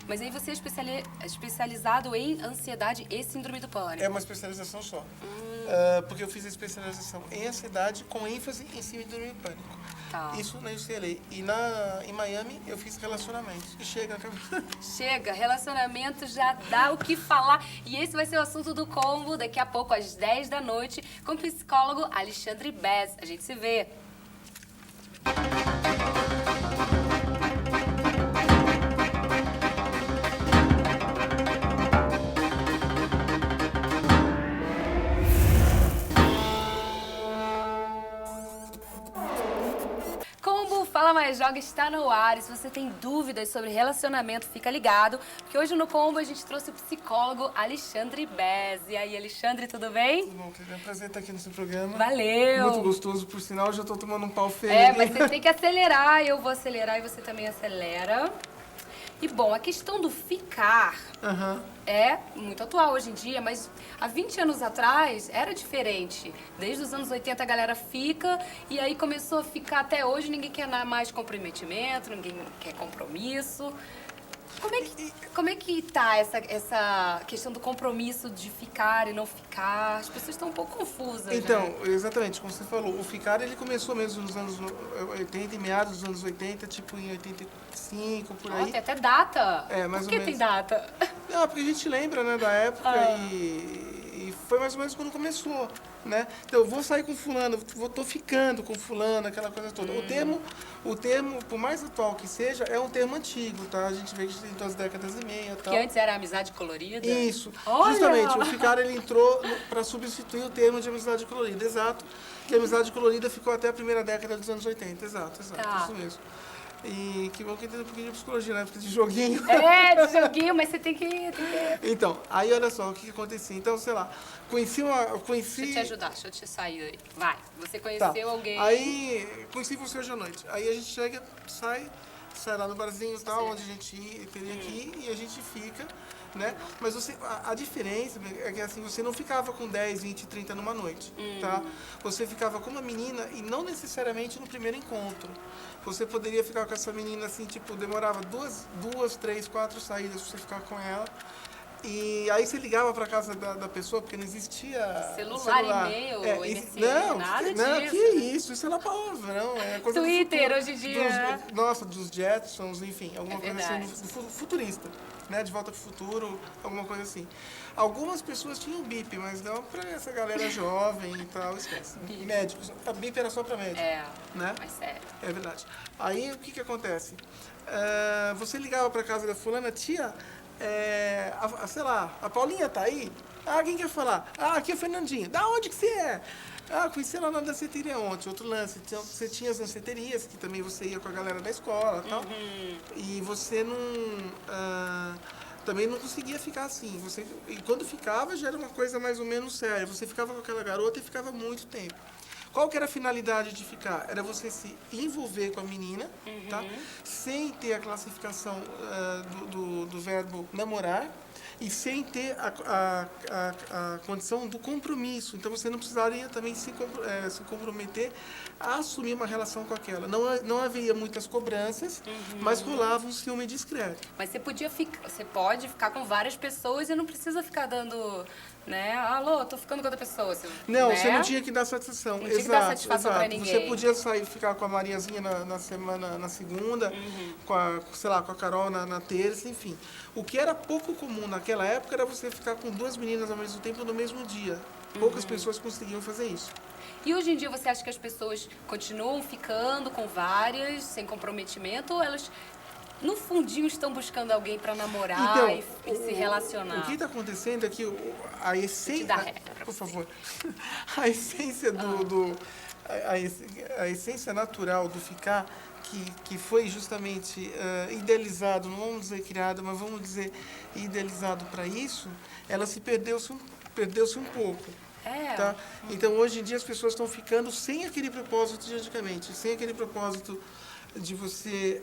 Mas aí você é especializado em ansiedade e síndrome do pânico. É uma especialização só. Porque eu fiz a especialização em ansiedade com ênfase em síndrome do pânico. Tá. Isso na UCLA. E em Miami eu fiz relacionamentos. E chega, acabou. Chega, relacionamento já dá o que falar. E esse vai ser o assunto do combo daqui a pouco, às 10 da noite, com o psicólogo Alexandre Bez. A gente se vê. Combo Fala Mais Joga está no ar. E se você tem dúvidas sobre relacionamento, fica ligado, porque hoje no Combo a gente trouxe o psicólogo Alexandre Bez. E aí, Alexandre, tudo bem? Tudo bom, querido? É um prazer estar aqui no seu programa. Valeu! Muito gostoso, por sinal, eu já estou tomando um pau feio. É, aqui. mas você tem que acelerar, eu vou acelerar e você também acelera. E bom, a questão do ficar Aham. é muito atual hoje em dia, mas há 20 anos atrás era diferente. Desde os anos 80 a galera fica e aí começou a ficar até hoje, ninguém quer mais comprometimento, ninguém quer compromisso. Como é que tá essa questão do compromisso de ficar e não ficar? As pessoas estão um pouco confusas, Então, né? exatamente, como você falou, o ficar ele começou mesmo nos anos 80, em meados dos anos 80, tipo em 85, por Ó, aí. tem até data. É, mais Por ou que tem menos. data? Não, porque a gente lembra, né, da época Ah. e foi mais ou menos quando começou, né? Então, eu vou sair com fulano, tô ficando com fulano, aquela coisa toda. O termo, por mais atual que seja, é um termo antigo, tá? A gente vê que tem 2 décadas e meia e tal. Que antes era amizade colorida? Isso. Olha! Justamente, o ficar ele entrou para substituir o termo de amizade colorida, exato. Que a amizade colorida ficou até a primeira década dos anos 80, exato, Tá. isso mesmo. E que bom que entende um pouquinho de psicologia, né? Porque de joguinho. É, de joguinho, mas você tem que... Então, aí olha só, o que acontecia. Então, sei lá, conheci... Deixa eu te ajudar, deixa eu te sair aí. Vai, você Tá. conheceu alguém... Aí, conheci você hoje à noite. Aí a gente chega, sai lá no barzinho e tal, onde a gente teria que ir, e a gente fica, né? Mas a diferença é que assim, você não ficava com 10, 20, 30 numa noite, tá? Você ficava com uma menina e não necessariamente no primeiro encontro. Você poderia ficar com essa menina assim, tipo, demorava duas, 3, 4 saídas pra você ficar com ela. E aí você ligava para casa da pessoa, porque não existia Celular, e-mail, MSN, nada não, disso. que isso é lá palavrão, é coisa do Twitter, futuro, hoje em dia. dos Jetsons, enfim, alguma coisa assim, verdade. futurista, né, de volta pro futuro, alguma coisa assim. Algumas pessoas tinham bip, mas não para essa galera jovem e tal, esquece. Médicos, a bip era só para médicos, É, né? mas sério. É verdade. Aí o que acontece? Você ligava para casa da fulana, tia, sei lá, a Paulinha tá aí? Ah, quem quer falar? Ah, aqui é o Fernandinho. Da onde que você é? Ah, conheci ela na danceteria ontem. Outro lance, você tinha as danceterias, que também você ia com a galera da escola e tal. E você não... também não conseguia ficar assim. E quando ficava, já era uma coisa mais ou menos séria. Você ficava com aquela garota e ficava muito tempo. Qual que era a finalidade de ficar? Era você se envolver com a menina, tá? Sem ter a classificação do verbo namorar e sem ter a condição do compromisso. Então, você não precisaria também se comprometer a assumir uma relação com aquela. Não havia muitas cobranças, mas rolava um ciúme discreto. Mas você pode ficar com várias pessoas e não precisa ficar dando, né? Alô, tô ficando com outra pessoa. Não, né? você não tinha que dar satisfação. Não tinha que dar satisfação pra ninguém. Você podia ficar com a Mariazinha na segunda, com a Carol na terça, enfim. O que era pouco comum naquela época era você ficar com 2 meninas ao mesmo tempo no mesmo dia. Poucas pessoas conseguiam fazer isso. E hoje em dia você acha que as pessoas continuam ficando com várias, sem comprometimento, ou elas, no fundinho, estão buscando alguém para namorar e se relacionar? O que está acontecendo é que a essência... dar regra pra Por você. favor. A essência a essência natural do ficar, que foi justamente idealizado, não vamos dizer criado, mas vamos dizer idealizado para isso, ela se perdeu-se um pouco. É. Tá? Então, hoje em dia, as pessoas estão ficando sem aquele propósito de antigamente, sem aquele propósito de você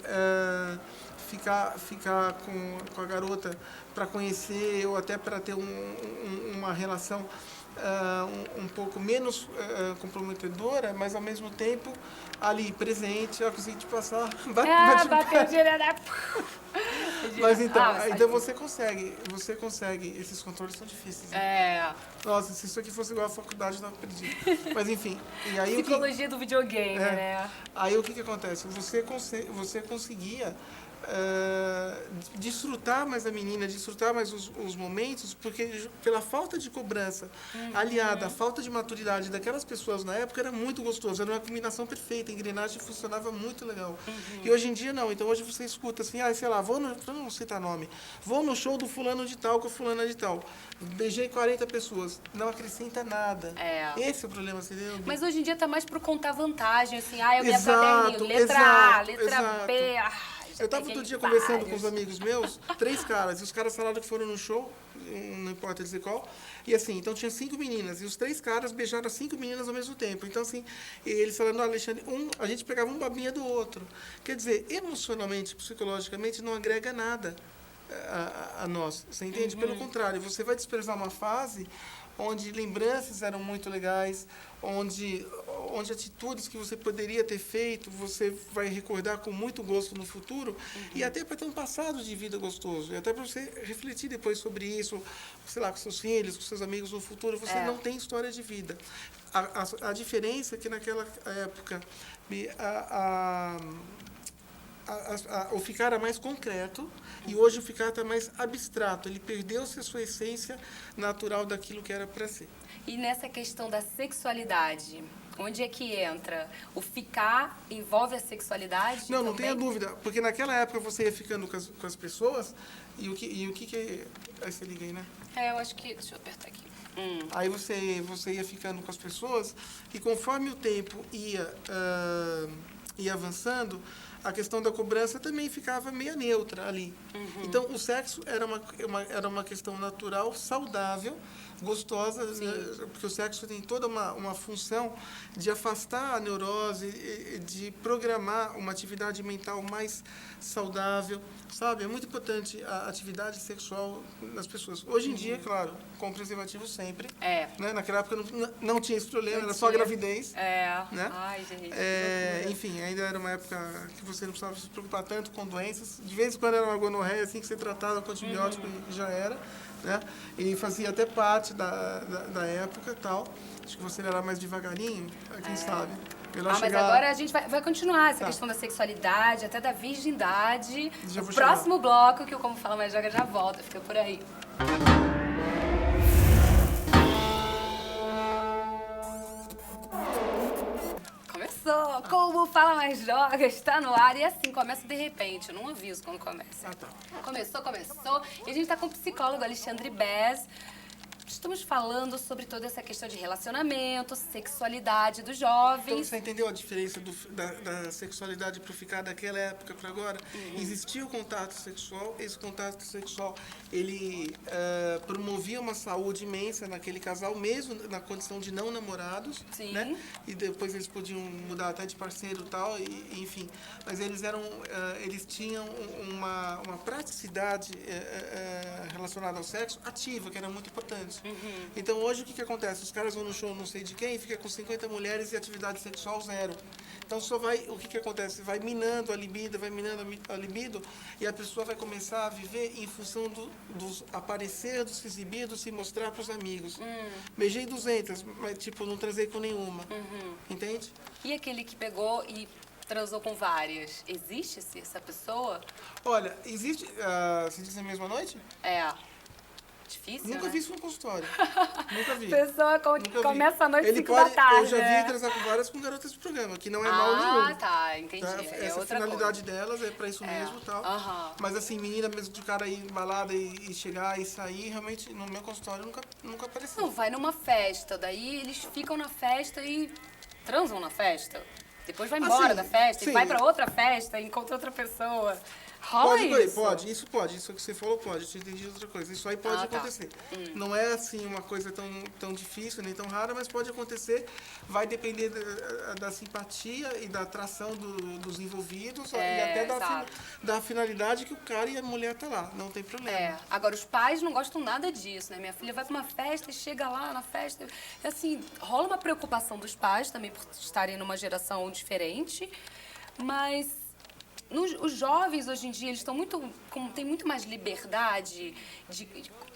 ficar com a garota para conhecer ou até para ter uma relação um pouco menos comprometedora, mas ao mesmo tempo ali presente, eu consegui te passar. Bateu direto. Mas então, mas então você consegue, esses controles são difíceis. Né? Nossa, se isso aqui fosse igual à faculdade, eu tava perdido. Mas enfim, e aí Psicologia do videogame, né? Aí o que acontece? Você conseguia desfrutar mais a menina, desfrutar mais os momentos, porque pela falta de cobrança, aliada à falta de maturidade daquelas pessoas na época, era muito gostoso, era uma combinação perfeita, a engrenagem funcionava muito legal. E hoje em dia não, então hoje você escuta assim, sei lá, não citar nome, vou no show do fulano de tal com a fulana de tal, beijei 40 pessoas, não acrescenta nada. Esse é o problema, você entendeu? Mas hoje em dia tá mais pro contar vantagem, assim, eu ganhei caderninho, letra A, letra B, eu estava outro dia conversando com os amigos meus, 3 caras, e os caras falaram que foram no show, não importa dizer qual, e assim, então tinha 5 meninas, e os 3 caras beijaram as 5 meninas ao mesmo tempo. Então, assim, eles falaram, Alexandre, a gente pegava um babinha do outro. Quer dizer, emocionalmente, psicologicamente, não agrega nada a nós, você entende? Pelo contrário, você vai desprezar uma fase onde lembranças eram muito legais, onde atitudes que você poderia ter feito, você vai recordar com muito gosto no futuro, e até para ter um passado de vida gostoso, e até para você refletir depois sobre isso, sei lá, com seus filhos, com seus amigos no futuro, você não tem história de vida. A diferença é que naquela época o ficar era mais concreto e hoje o ficar está mais abstrato. Ele perdeu-se a sua essência natural daquilo que era para ser. E nessa questão da sexualidade, onde é que entra? O ficar envolve a sexualidade? Não tenha dúvida, porque naquela época você ia ficando com as pessoas e o que aí você liga aí, né? Eu acho que... Deixa eu apertar aqui. Aí você ia ficando com as pessoas e conforme o tempo ia avançando, a questão da cobrança também ficava meio neutra ali. Então, o sexo era uma questão natural, saudável, gostosa, né? Porque o sexo tem toda uma função de afastar a neurose, de programar uma atividade mental mais saudável, sabe? É muito importante a atividade sexual nas pessoas. Hoje em dia, claro, com preservativo sempre. Né? Naquela época não tinha esse problema, era só a gravidez. Né? Ai, gente. Enfim, ainda era uma época que você não precisava se preocupar tanto com doenças. De vez em quando era uma gonorreia, assim, que você tratava com antibiótico e já era. Né? E fazia até parte da época e tal. Acho que você era mais devagarinho, quem sabe. Mas agora a gente vai continuar essa questão da sexualidade, até da virgindade. O próximo bloco, que o Como Fala Mais Joga já volta, fica por aí. Começou! Como Fala Mais Joga está no ar e assim, começa de repente, eu não aviso quando começa. Começou. E a gente está com o psicólogo Alexandre Bez. Estamos falando sobre toda essa questão de relacionamento, sexualidade dos jovens. Então, você entendeu a diferença da sexualidade para ficar daquela época para agora? Existia o contato sexual, esse contato sexual, ele promovia uma saúde imensa naquele casal, mesmo na condição de não namorados, né? E depois eles podiam mudar até de parceiro e tal, enfim. Mas eles tinham uma praticidade relacionada ao sexo ativa, que era muito importante. Então, hoje, o que acontece? Os caras vão no show não sei de quem e fica com 50 mulheres e atividade sexual zero. Então, o que acontece? Vai minando a libido e a pessoa vai começar a viver em função dos aparecer, dos se exibir, do se mostrar para os amigos. Beijei 200, mas, não transei com nenhuma. Entende? E aquele que pegou e transou com várias, existe essa pessoa? Olha, existe... você diz na mesma noite? Difícil, Nunca vi isso no consultório. Nunca vi. Pessoa começa a noite 5 da tarde. Eu já vi transar com várias com garotas de programa, que não é mal nenhum. Entendi. Tá? Essa finalidade delas é pra isso mesmo e tal. Mas assim, menina mesmo de cara ir em balada e chegar e sair, realmente no meu consultório nunca apareceu. Não, vai numa festa, daí eles ficam na festa e transam na festa. Depois vai embora da festa e vai pra outra festa e encontra outra pessoa. Pode. Isso que você falou pode. Eu te entendi outra coisa. Isso aí pode acontecer. Não é assim uma coisa tão difícil, nem tão rara, mas pode acontecer. Vai depender da simpatia e da atração dos envolvidos e até da finalidade que o cara e a mulher tá lá. Não tem problema. Agora, os pais não gostam nada disso, né? Minha filha vai pra uma festa e chega lá na festa. E assim, rola uma preocupação dos pais também por estarem numa geração diferente, mas os jovens hoje em dia, eles estão têm muito mais liberdade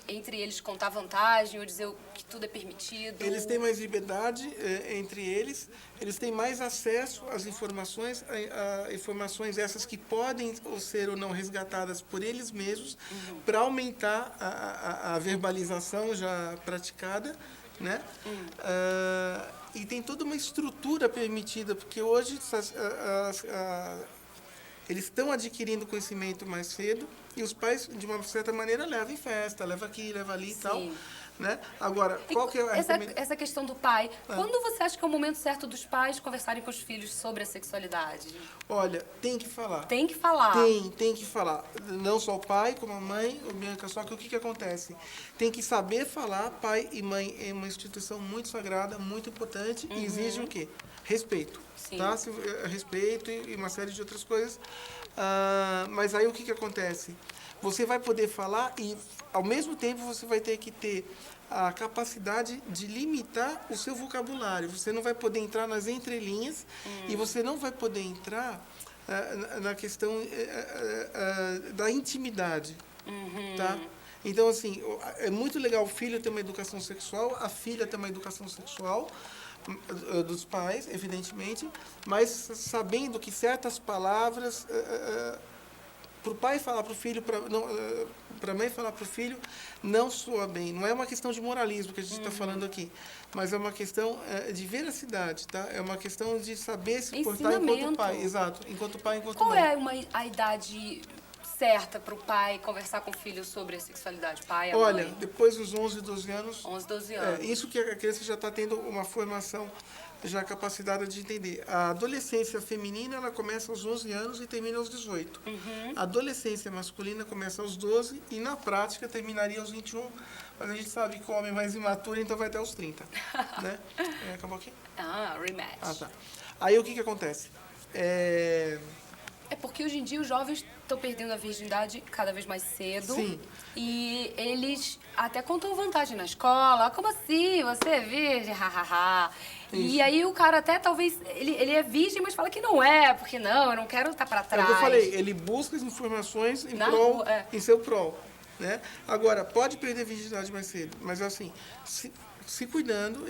entre eles contar vantagem ou dizer que tudo é permitido. Eles têm mais liberdade entre eles têm mais acesso às informações, a informações essas que podem ser ou não resgatadas por eles mesmos, para aumentar a verbalização já praticada, né? E tem toda uma estrutura permitida, porque hoje eles estão adquirindo conhecimento mais cedo e os pais, de uma certa maneira, levam em festa, levam aqui, levam ali e tal. Né? Agora, qual que é a essa questão do pai? Quando você acha que é o momento certo dos pais conversarem com os filhos sobre a sexualidade? Olha, tem que falar. Tem que falar. Tem que falar. Não só o pai, como a mãe, o Bianca, só que o que acontece? Tem que saber falar. Pai e mãe é uma instituição muito sagrada, muito importante e exige o quê? Respeito. Sim. Tá? Respeito e uma série de outras coisas. Mas aí o que acontece? Você vai poder falar e, ao mesmo tempo, você vai ter que ter a capacidade de limitar o seu vocabulário. Você não vai poder entrar nas entrelinhas e você não vai poder entrar na questão da intimidade. Tá? Então, assim, é muito legal o filho ter uma educação sexual, a filha ter uma educação sexual, dos pais, evidentemente, mas sabendo que certas palavras... para o pai falar para o filho, para a mãe falar para o filho, não soa bem. Não é uma questão de moralismo que a gente está falando aqui, mas é uma questão de veracidade, tá? É uma questão de saber se portar enquanto pai. Exato, enquanto pai, enquanto mãe. Qual é a idade certa para o pai conversar com o filho sobre a sexualidade? Pai, a Olha, mãe? Depois dos 11, 12 anos... 11, 12 anos. Isso que a criança já está tendo uma formação já capacitada de entender. A adolescência feminina, ela começa aos 11 anos e termina aos 18. A adolescência masculina começa aos 12 e, na prática, terminaria aos 21. Mas a gente sabe que o homem é mais imaturo, então vai até os 30. Né? Acabou aqui? Rematch. Tá. Aí, o que acontece? É porque hoje em dia os jovens estão perdendo a virgindade cada vez mais cedo. Sim. E eles até contam vantagem na escola. Como assim? Você é virgem? E aí o cara até talvez... Ele é virgem, mas fala que não é. Porque não, eu não quero estar para trás. É o que eu falei. Ele busca as informações em seu prol. Né? Agora, pode perder a virgindade mais cedo. Mas assim... Se cuidando,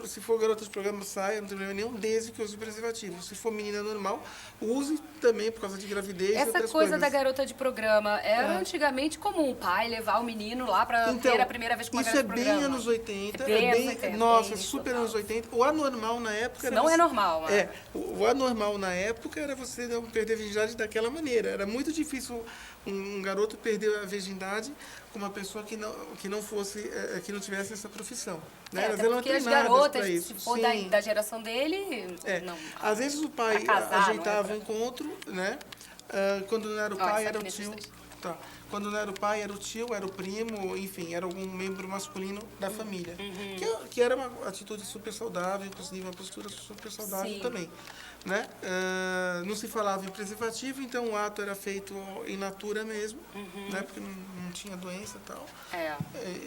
se for garota de programa, saia, não tem problema nenhum, desde que use preservativo. Se for menina normal, use também por causa de gravidez e outras coisas. Essa coisa da garota de programa, era antigamente comum o pai levar o menino lá para ter a primeira vez com uma garota de programa. Isso é bem anos 80. Anos 80. Nossa, super anos 80. O anormal na época era... Não é normal, né? O anormal na época era você não perder a virgindade daquela maneira. Era muito difícil um garoto perder a virgindade com uma pessoa que não fosse, que não tivesse essa profissão. Né? Até porque as garotas, se for da geração dele... Não, às vezes o pai ajeitava o encontro, né? Quando não era o pai, era o tio. Tá. Quando não era o pai, era o tio, era o primo, enfim, era algum membro masculino da família. Que era uma atitude super saudável, inclusive uma postura super saudável também. Né? Não se falava em preservativo, então o ato era feito in natura mesmo, né? Porque não tinha doença e tal.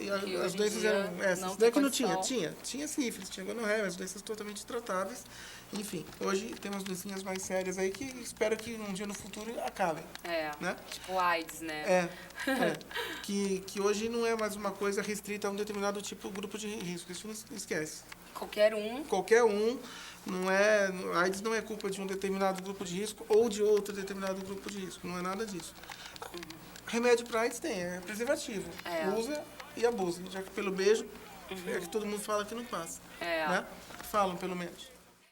E as doenças eram essas. Não é que não tinha, tinha sífilis, tinha gonorreia, as doenças totalmente tratáveis. Enfim, hoje tem umas doencinhas mais sérias aí que espero que um dia no futuro acabem. Né? Tipo AIDS, né? Que hoje não é mais uma coisa restrita a um determinado tipo de grupo de risco. Isso não esquece. Qualquer um. Qualquer um. A AIDS não é culpa de um determinado grupo de risco ou de outro determinado grupo de risco. Não é nada disso. Remédio para AIDS é preservativo. Usa e abusa. Já que pelo beijo é que todo mundo fala que não passa. Né? Falam, pelo menos.